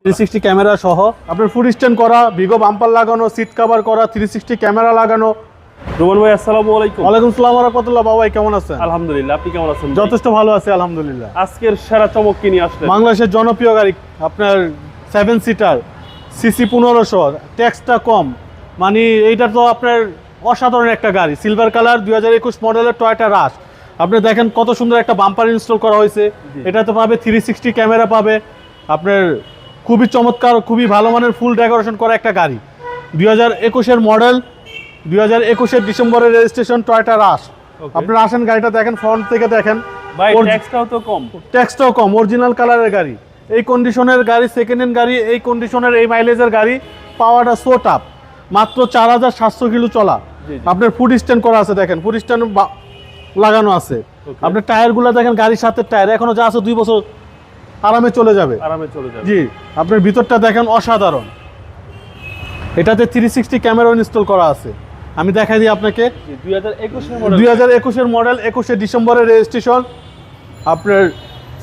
360 camera সহ আপনার food stand করা, ভিগো বাম্পার লাগানো, সিট কভার করা, 360 ক্যামেরা লাগানো। রোমান ভাই আসসালামু আলাইকুম। ওয়ালাইকুম আসসালাম ওয়া রাহমাতুল্লাহ। বাবা কেমন আছেন? আলহামদুলিল্লাহ, আপনি কেমন আছেন? যথেষ্ট ভালো আছি আলহামদুলিল্লাহ। আজকের সেরা চমক কি নিয়ে আসলেন? বাংলাদেশের জনপ্রিয় গাড়ি আপনার 7 সিটার, সিসি 1500, ট্যাক্সটা কম, মানে এইটা তো আপনার অসাধারণ একটা গাড়ি। সিলভার কালার 2021 মডেলের টয়োটা রাশ। আপনি দেখেন কত সুন্দর একটা বাম্পার ইনস্টল করা হয়েছে। এটাতে পাবে 360 ক্যামেরা পাবে, আপনার খুবই চমৎকার, খুবই ভালো মানের ফুল ডেকোরেশন করা একটা গাড়ি। 2021 মডেল, 2021 ডিসেম্বরের রেজিস্ট্রেশন টয়োটা রাশ। আপনারা আসেন গাড়িটা দেখেন, ফ্রন্ট থেকে দেখেন, ভাই ট্যাক্সটাও তো কম। ট্যাক্সটাও কম, অরিজিনাল কালারের গাড়ি, এই কন্ডিশনের গাড়ি, সেকেন্ড হ্যান্ড গাড়ি, এই কন্ডিশনের এই মাইলেজের গাড়ি পাওয়াটা সো টাফ। মাত্র 4700 কিলো চলা। আপনার ফুড স্ট্যান্ড করা আছে, দেখেন ফুড স্ট্যান্ড লাগানো আছে। আপনার টায়ারগুলো দেখেন, গাড়ির সাথে টায়ার এখনো যা আছে 2 বছর আরামে চলে যাবে। জি, আপনার ভিতরটা দেখেন অসাধারণ। এটাতে 360 ক্যামেরা ইনস্টল করা আছে। আমি দেখাই দিই আপনাকে। 2021 মডেল, 21 ডিসেম্বরের রেজিস্ট্রেশন। আপনার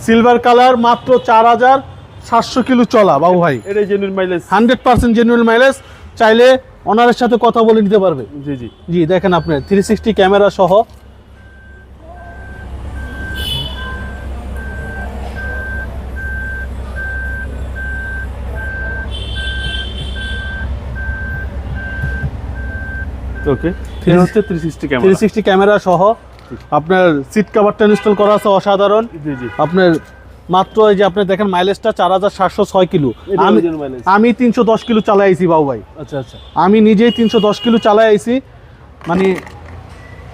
সিলভার কালার, মাত্র 4700 কিলো চলা বাবু ভাই। এটা জেনুইন মাইলেজ, 100% জেনুইন মাইলেজ। চাইলে ওনারের সাথে কথা বলে নিতে পারবে। জি জি জি, দেখেন আপনার 360 ক্যামেরা সহ। ওকে, এটা হচ্ছে 360 ক্যামেরা। 360 ক্যামেরা সহ আপনার সিট কভারটা ইনস্টল করা আছে অসাধারণ। জি জি, আপনার মাত্র এই যে আপনি দেখেন মাইলেজটা 4706 কিলো। আমি 310 কিলো চালাই আইছি বাবু ভাই। আচ্ছা আচ্ছা, আমি নিজেই 310 কিলো চালাই আইছি। মানে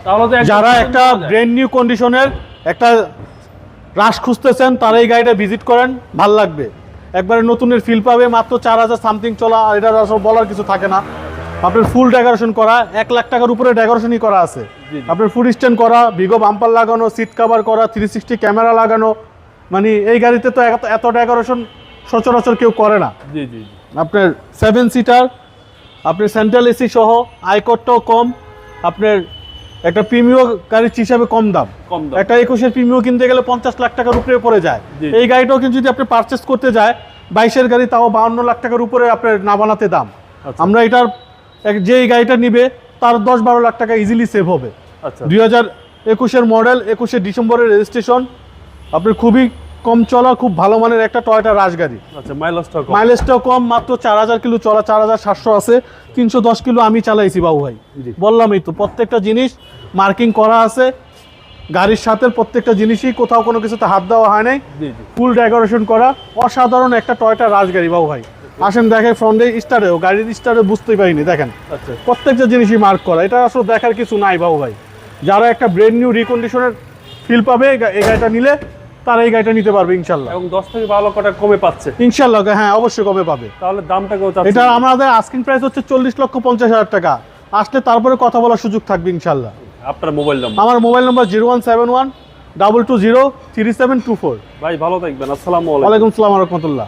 তাহলে তো যারা একটা ব্র্যান্ড নিউ কন্ডিশনের একটা রাশ খুঁজতেছেন, তারা এই গাড়িটা ভিজিট করেন, ভাল লাগবে। একবারে নতুনের ফিল পাবে। মাত্র 4000 সামথিং চলা, এটা আসলে বলার কিছু থাকে না। আপনার ফুল ডেকোরেশন করা, 1 লাখ টাকার উপরে ডেকোরেশনই করা আছে। আপনার ফুড স্ট্যান্ড করা, ভিগো বাম্পার লাগানো, সিট কভার করা, 360 ক্যামেরা লাগানো। মানে এই গাড়িতে তো এত ডেকোরেশন সচরাচর কেউ করে না। জি জি, আপনার 7 সিটার, আপনার সেন্ট্রাল এসি সহ, আয়করটাও কম। আপনার একটা প্রিমিয় গাড়ির হিসাবে কম দাম। একটা 21 প্রিমিয় কিনতে গেলে 50 লাখ টাকার উপরে পড়ে যায়। এই গাড়িটাও কিন্তু যদি আপনি পারচেস করতে যায়, 22-এর গাড়ি, তাও 52 লাখ টাকার উপরে আপনার না বানাতে দাম। আমরা এটার যে এই গাড়িটা নিবে তার 10-12 লাখ টাকা ইজিলি সেভ হবে। 2021 মডেল, 21 ডিসেম্বরের রেজিস্ট্রেশন। আপনার খুবই কম চলা, খুব ভালো মানের একটা টয়োটা রাশ গাড়ি। আচ্ছা, মাইলেজটাও কম, মাত্র 4000 কিলো চলা, 4700 আছে। 310 কিলো আমি চালাইছি বাবু ভাই। বললামই তো, প্রত্যেকটা জিনিস মার্কিং করা আছে গাড়ির সাথে। প্রত্যেকটা জিনিসই কোথাও কোনো কিছুতে হাত দেওয়া হয় নাই। ফুল ডেকোরেশন করা অসাধারণ একটা টয়োটা রাশ গাড়ি বাবু ভাই। আসেন দেখে, ফ্রন্টে স্টারেও, গাড়ির স্টারে বুঝতেই পারিনি, দেখেন প্রত্যেকটা জিনিসই মার্ক করা। এটা আসলে দেখার কিছু নাই বাবু ভাই। যারা একটা ব্র্যান্ড নিউ রিকন্ডিশনের ফিল পাবে এই গাড়িটা নিলে, তারা এই গাড়িটা নিতে পারবে ইনশাল্লাহ। এবং 10 থেকে 12 লক্ষ টাকা কমে পাচ্ছে ইনশাল্লাহ। হ্যাঁ, অবশ্যই কমে পাবে। তাহলে দামটা কত? এটা আমাদের আস্কিং প্রাইস হচ্ছে 40,50,000 টাকা। আসলে তারপরে কথা বলার সুযোগ থাকবে ইনশাল্লাহ। আপনার মোবাইল নাম্বার? আমার মোবাইল নাম্বার 0171 220 3724। ভাই ভালো থাকবেন। আসসালামু আলাইকুম। ওয়ালাইকুম আসসালাম ওয়া রাহমাতুল্লাহ।